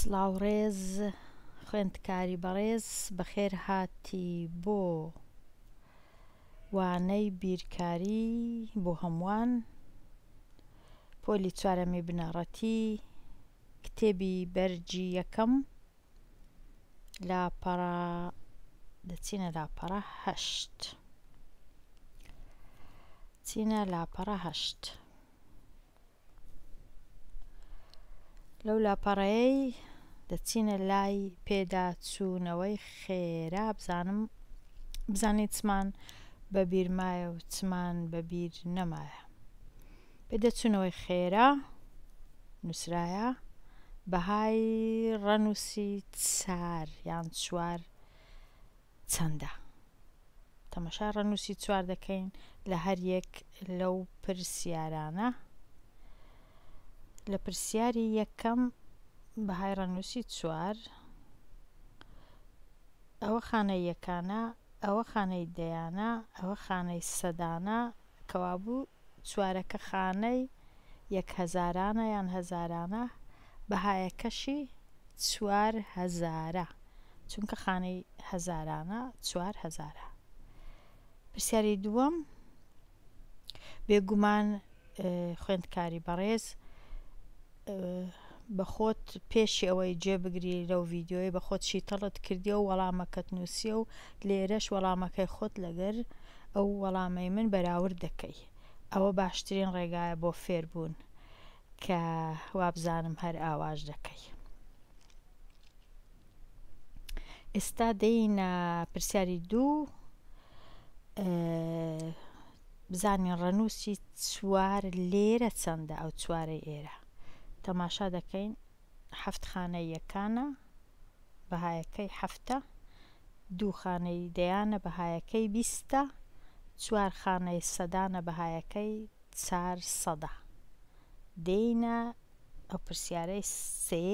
سلااوڕێز خوێندکاری بەڕێز بەخێر هاتی بۆ وانەی بیرکاری بۆ هەمووان پۆلی چوارەمی بنەڕەتی کتێبی بەرجی یەکەم لاپەڕە دەچینە لاپەڕە 8 چینە لاپەڕە 8 لەو لاپەڕەیەی دەچینە لای پێداچوونەوەی خێرا بزانین چمان بەبیرمایە و چمان بەبیر نەمایە. پێداچوونەوەی خێرا نووسرایە بەهای ڕەنووسی چار یان چوار چەندە. تەماشای ڕەنووسی چوار دەکەین لە هەر یەک لەو پرسیارانە. لە پرسیاری یەکەم بەهای ڕەنووسی چوار ئەوە خانەی یەکانە، ئەوە خانەی دەیانە، ئەوە خانەی سەدانە، کەوابوو چوارەکە خانەی یەک هەزارانە یان هەزارانە، بەهایەکەشی 4000 چونکە خانەی هەزارانە 4000. پرسیاری دووەم بێگومان خوێندکاری بەڕێز بەخۆت پێشی ئەوەی جێبگری لەو ڤیدیۆی بەخۆت شیتەڵت کردی و وەڵامەکەت نووسیە و لێرەش وەڵامەکەی خۆت لەگەر ئەو وەڵامەی من بەراورد دەکەی. ئەوە باشترین ڕێگایە بۆ فێربوون کە وابزانم هەر ئاواش دەکەی. ئێستا دەینە پرسیاری دوو بزانین ڕەنووسی چوار لێرە چەندە ئەو چوارەی ئێرە. تەماشا دەکەین 7 خانەی یەکانە بەهایەکەی 7، 2 خانەی دەیانە بەهایەکەی 20، 4 خانەی سەدانە بەهایەکەی 400. دێینە ئەو پرسیارەی سێ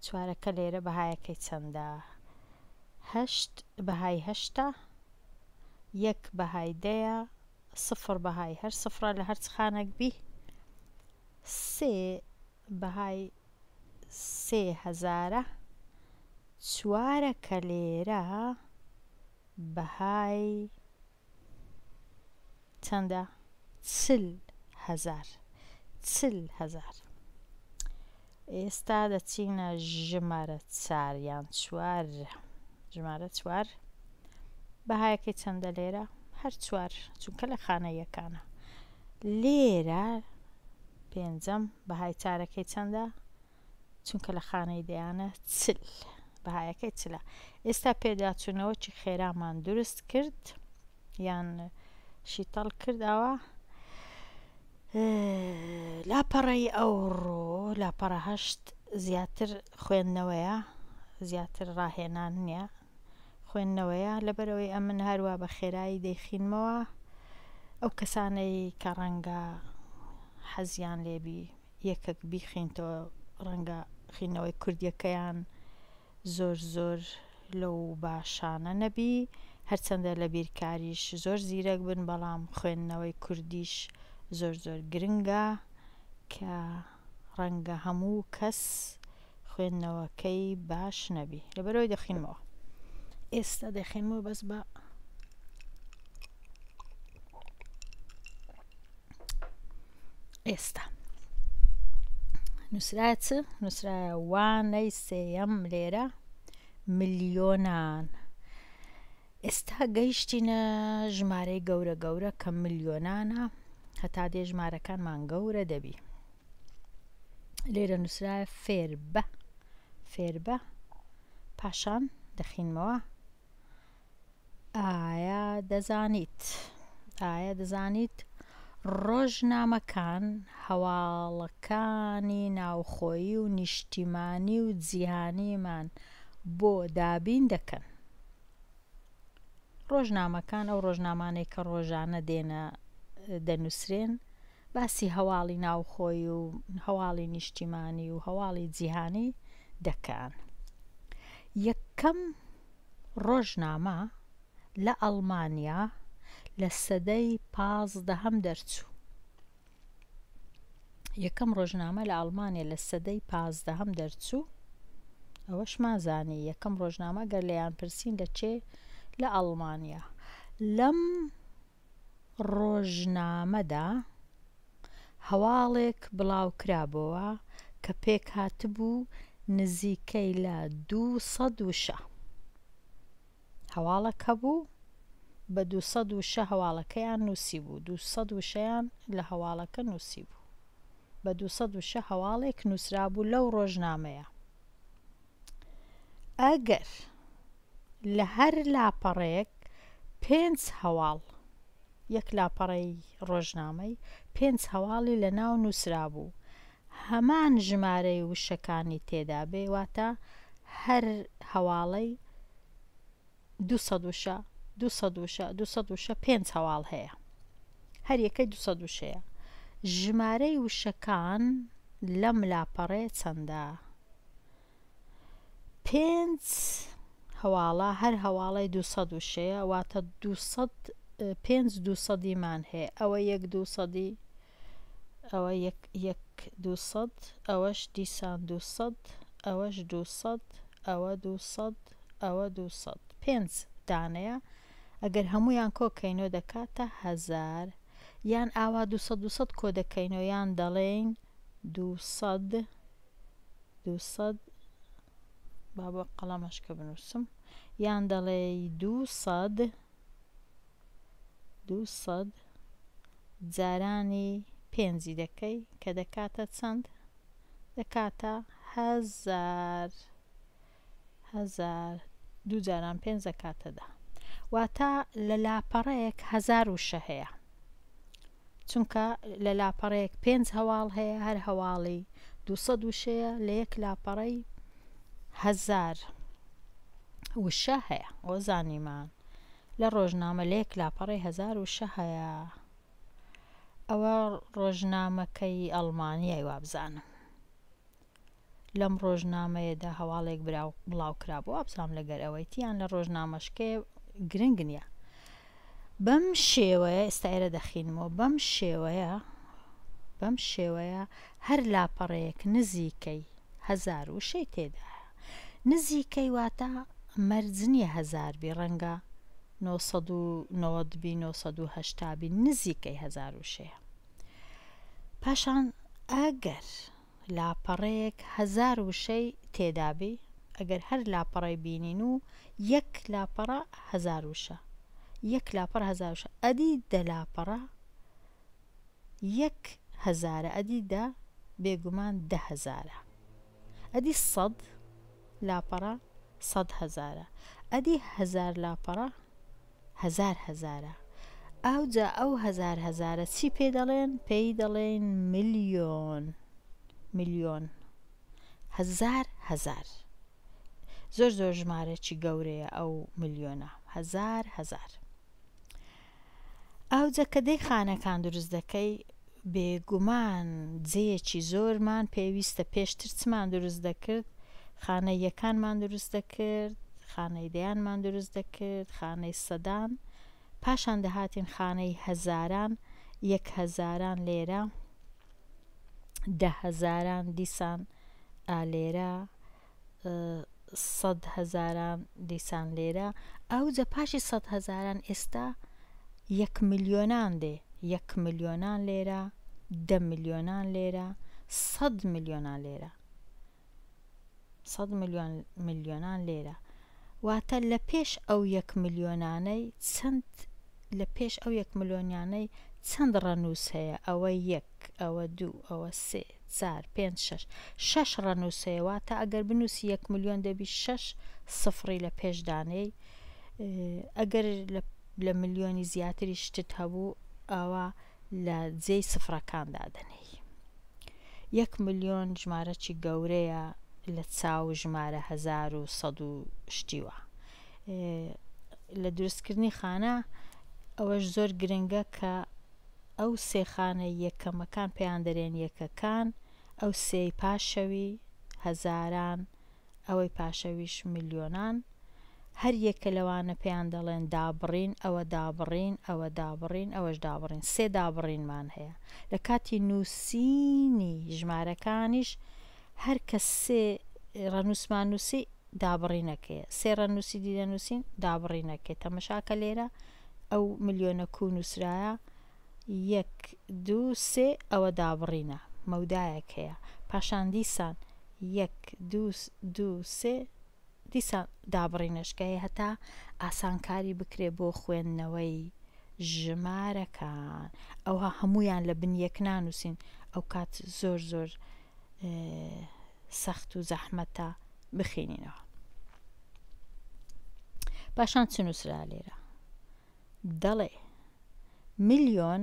چوارەکە لێرە بەهایەکەی چەندە؟ 8 بەهای 8، 1 بەهای 10، 0 بەهای هەر سفرە لە هەرچ خانێک بی، 3 بەهای 3000، چوارەکە لێرە بەهای چەندە؟ 40,000. ئێستا دەچینە ژمارە 4 یان 4. ژمارە 4 بەهایەکەی چەندە لێرە؟ هەر 4 چونکە لە خانە یەکانە. لێرە پێنجەم بەهای 4ەکەی چەندە؟ چونکە لە خانەی دەیانە 40 بەهایەکەی 40. ئێستا پێداچوونەوەی خێرامان دروست کرد یان شیتەڵ کردەوە. لاپەڕەی ئەوڕۆ لاپەڕە 8 زیاتر خوێندنەوەیە، زیاتر ڕاهێنان نییە، خوێندنەوەیە. لەبەرەوەی ئەمن هەروە بە خێرایی دەیخینمەوە ئەو کەسانەی کە ڕەنگە حەزیان لێبی یەکێک بیخینتەوە، ڕەنگە خینەوەی کوردیەکەیان زۆر لەو باشانە نەبی، هەرچەندە لە بیرکاریش زۆر زیرەک بن، بەڵام خوێندنەوەی کوردیش زۆر گرنگە کە ڕەنگە هەموو کەس خوێندنەوەکەی باش نەبی، لەبەرەوەی دەخینمەوە. ئێستا دەخینمەوە بەس بە ئێستا نووسرایە چ؟ نووسرایە وانەی سێیەم لێرە ملیۆنان. ئێستا گەیشتینە ژمارەی گەورە کە ملیۆنانە، هەتا دێ ژمارەکانمان گەورە دەبی. لێرە نووسرایە فێربە پاشان دەخینمەوە. ئایا دەزانیت ڕۆژنامەکان هەواڵەکانی ناوخۆیی و نیشتیمانی و جیهانیمان بۆ دابین دەکەن؟ ڕۆژنامەکان ئەو ڕۆژنامانەی کە ڕۆژانە دێنە دەنووسرێن باسی هەواڵی ناوخۆی و هەواڵی نیشتیمانی و هەواڵی جیهانی دەکەن. یەکەم ڕۆژنامە لە ئەڵمانیا لە سەدەی 15 دەرچوو. یەکەم ڕۆژنامە لە ئەڵمانیا لە سەدەی 15 دەرچوو. ئەوەش مازانی یەکەم ڕۆژنامە گەر لەیان پرسین لە چێ لە ئەڵمانیا. لەم ڕۆژنامەدا هەواڵێک بڵاوکرابەوە کە پێک هاتبوو نزیکەی لە 200 وشە. هەواڵەک هەبوو بە 200 وشە هەواڵەکەیان نووسی بوو. 200 وشەیان لە هەواڵەکە نووسی بوو. بە 200 وشە هەواڵێک نووسرابوو لەو ڕۆژنامەیە. ئەگەر لە هەر لاپەڕێک 5 هەواڵ، یەک لاپەڕەی ڕۆژنامەی 5 هەواڵی لە ناو نووسرابوو، هەمان ژمارەی وشەکانی تێدا بێ، واتە هەر هەواڵەی 200 وشە 200 وشە 200 وشە 5 هەواڵ هەیە، هەر یەکەی 200 وشەیە. ژمارەی وشەکان لەم لاپەڕێ چەندە؟ 5 هەواڵە، هەر هەواڵەی 200 وشەیە، واتە 5 200مان هەیە. ئەوە 1 200، ئەوە 1 200، ئەوەش دیسان 200، ئەوەش 200، ئەوە 200، ئەوە 200. 5 دانەیە. ئەگەر هەمویان کۆکەینەوە دەکاتە 1000، یان ئاوا 200 کۆ دەکەینەوە، یان دەڵێین 200 با بە قەڵەمەشکە بنووسم، یان دەڵێ 200 جارانی 5 دەکەی کە دەکاتە چەند؟ دەکاتە 1000. 2 جاران 5 دەکاتە 10. واتە لە لاپەڕەیەک 1000 وشە هەیە، چونکە لە لاپەڕەیەک 5 هەواڵ هەیە، هەر هەواڵی 200 وشەیە، لە یەک لاپەڕەی 1000 وشە هەیە. ئەوە زانیمان لە ڕۆژنامە لە یەک لاپەڕەی 1000 وشە هەیە. ئەوە ڕۆژنامەکەی ئەڵمانیای وابزانم. لەم ڕۆژنامەیەدا هەواڵێک بڵاوکرابوو، وابزانم لەگەر ئەوەیتیان لە ڕۆژنامەشکێ گرنگ نییە. بەم شێوەیە ئێستا ئێرە دەخینمەوە. بەم شێوەیە هەر لاپەڕەیەک نزیکەی 1000 وشەی تێدایە. نزیکەی واتە مەرجنیە 1000 بی، ڕەنگە 990 بی، 980 بی، نزیکەی 1000 وشەیە. پاشان ئەگەر لاپەڕەیەک 1000 وشەی تێدا بێ، ئەگەر هەر لاپەڕەی بینین و یەک لاپەڕە 1000 وشە، یەک لاپەڕ 1000 وشە، ئەدی دە لاپەڕە 1000، ئەدی دە بێگومان 10,000، ئەدی 100 لاپەڕە 100,000، ئەدی 1000 لاپەڕە 1000,000. ئەوجا ئەو 1000,000 چی پێ دەڵێن؟ پێی دەڵێن ملیۆن. ملیۆن 1000,000 زۆر ژمارەی گەورەیە ئەو ملیۆنە. 1000,000. ئەوجا کە دەی خانەکان دروست دەکەی، بێگومان جێیەکی زۆرمان پێویستە. پێشتر چمان دروست دەکرد؟ خانەی یەکانمان دروست دەکرد، خانەی دەیانمان دروست دەکرد، خانەی سەدان، پاشان دەهاتین خانەی هەزاران، 1000 لێرە، 10,000 دیسان لێرە، 100,000 دیسان لێرە. ئەوجا پاشی 100,000 ئێستا 1 ملیۆنان دێ، 1 ملیۆنان لێرە، 10 ملیۆنان لێرە، 100 ملیۆنان لێرە، 100 ملیۆنان لێرە. واتە لە پێش ئەو 1 ملیۆنانەی چەند، لە پێش ئەو 1 ملیۆنیانەی چەند ڕەنووس هەیە؟ ئەوە 1، ئەوە 2، ئەوە 3، 4، 5، 6 ڕەنووس هەیە. واتە ئەگەر بنووسی 1 ملیۆن دەبی 6 سفری لە پێشدانەی. ئەگەر لە ملیۆنی زیاتری شتت هەبوو، ئەوە لە جێی سفرەکاندا دەنێی. 1 ملیۆن ژمارەی گەورەیە لە چاو ژمارە 1100 و شتیوە. لە دروستکردنی خانە ئەوەش زۆر گرنگە کە ئەو سێ خانەی یەکەمەکان پێیان دەرێن یەکەکان، ئەو سێی پاشەوی هەزاران، ئەوەی پاشەویش ملیۆنان، هەر یەکە لەوانە پێیان دەڵێن دابڕین ئەوە دابڕین ئەوە دابڕین ئەوەش دابڕین 3 دابڕینمان هەیە لە کاتی نووسینی ژمارەکانیش هەر کە 3 ڕەنووسمان نووسی دابڕینەکەیە 3 ڕەنووسی دیدەنووسین دابڕینەکەی تەمەشاکە لێرە ئەو ملیۆنە کو نووسرایە 1 2 3 ئەوە دابڕینە مەودایەک هەیە پاشان دیسان 1 2 3 دیسان دابڕینەشکەی هەتا ئاسانکاری بکرێ بۆ خوێندنەوەی ژمارەکان ئەوها هەمویان لە بنیەک نانووسین ئەو کات زۆر زۆر سەخت و زەحمەتە بخینینەوە پاشان چ نووسرا لێرە دەڵێ ملیۆن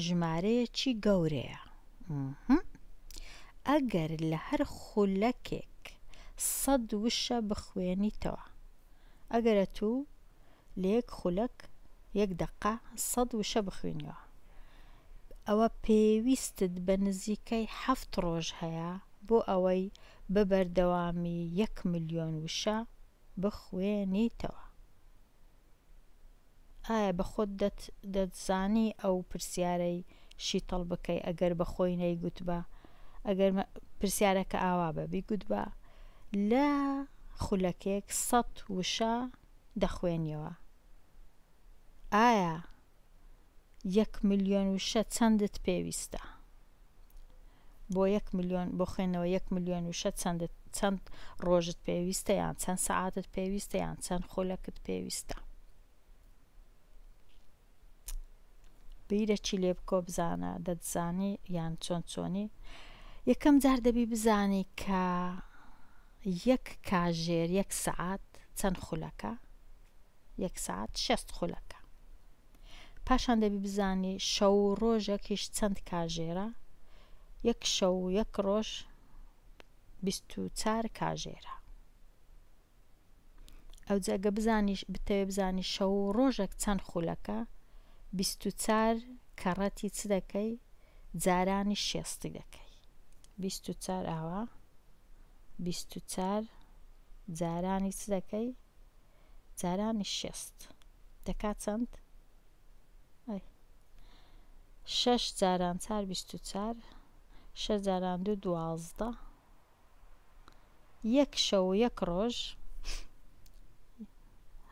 ژمارەیەکی گەورەیە ئەگەر لە هەر خولەکێک 100 وشە بخوێنیتەوە ئەگەرە تو لە یەک خولەک 1 دقە 100 وشە بخوێنیەوە ئەوە پێویستت بە نزیکەی 7 ڕۆژ هەیە بۆ ئەوەی بەبەردەوامی 1 ملیۆن وشە بخوێنیتەوە ئایا بە خۆت دەتزانی ئەو پرسیارەی شیتەڵ بکەی ئەگەر بە خۆی نەیگوت بە ئەگەر پرسیارەکە ئاوا بە بیگوت بە لە خولەکێک 100 وشە دەخوێنیەوە ئایا 1 ملیۆن وشە چەندت پێویستە بۆ 1 ملیۆن بۆ خوێنەوە 1 ملیۆن وشە چەند ڕۆژت پێویستە یان چەند سەعاتت پێویستە یان چەند خولەکت پێویستە بیرەکی لێ بکۆ بزانە دەتزانی یان چۆنی یەکەم جار دەبی بزانی کە 1 کاژێر 1 سەعات چەند خولەکە 1 سەعات 6 خولەکە پاشان دەبی بزانی شەو و ڕۆژێکیش چەند کاژێرە 1 شەو و 1 ڕۆژ 24 کاژێرە ئەو جەگە بتەوێ بزانی شەو و ڕۆژێک چەند خولەکە 24 کەڕەتی چ دەکەی جارانی 60 دەکەی 24 ئاوا 24 جارانی چ دەکەی جارانی 60 دەکات چەند 6 جاران 4 24 6 جاران 2 12 1 شەو و 1 ڕۆژ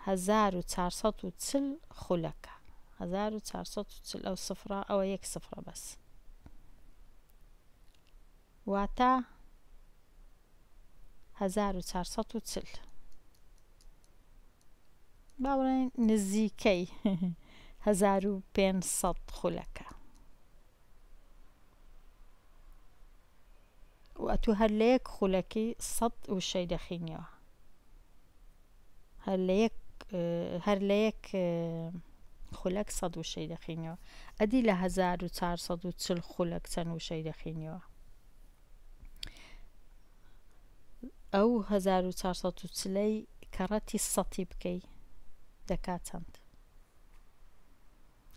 1440 خولەکە 1440 ئەو سفرە ئەوە 1 سفرە بەس واتە 1440 باوەڕێن نزیکەی 1500 خولەکە و تو هەر لە یەک خولەکی 100 وشەی دەخینیەوە هەر لە یەک خولەک 100 وشەی دەخینیەوە ئەدی لە 1440 خولەک چەند وشەی دەخینیەوە ئەو 1440ی کەڕەتی 100 بکەی دەکات چەند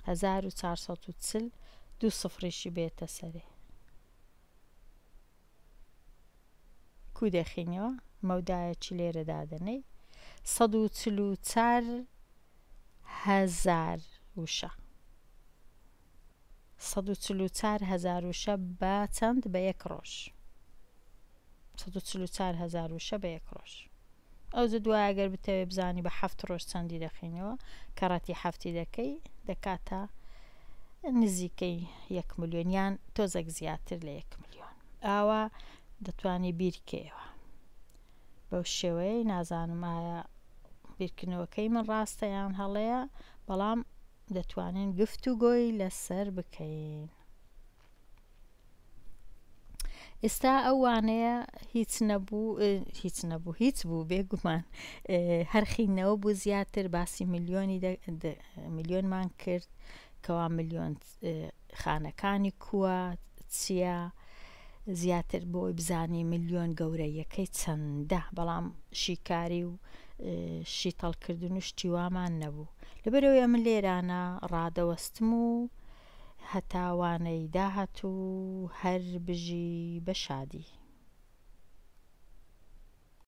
1440 2 سفرێکی بێتە سەرێ کو دەخینەوە مەودایەکی لێرە دادەنەی 144,000 وشە 144,000 وشە بە چەند بە 1 ڕۆژ 144,000 وشە بە 1 ڕۆژ ئەو دوای ئەگەر بتەوێ بزانی بە 7 ڕۆژ چەندی دەخینەوە کەڕەتی 7 دەکەی دەکاتە نزیکەی 1 ملیۆن یان تۆزێک زیاتر لە 1 ملیۆن ئاوا دەتوانی بیرکەوە بەو شێوەیە نازانم ئایا بیرکردنەوەکەی من ڕاستە یان هەڵەیە بەڵام دەتوانین گفتوگۆی لەسەر بکەین ئێستا ئەوانەیە هیچ بوو بێگومان هەرخینەوە بوو زیاتر باسی ملیۆنمان کرد کەوا ملیۆن خانەکانی کووە چییە زیاتر بۆی بزانی ملیۆن گەورەیەکەی چەندە بەڵام شیکاری و شیتەڵکردن و شتیوامان نەبوو لەبەرەوەی من لێرانە ڕادەوەستم و هەتاوانەی داهاتوو هەر بژی بە شادی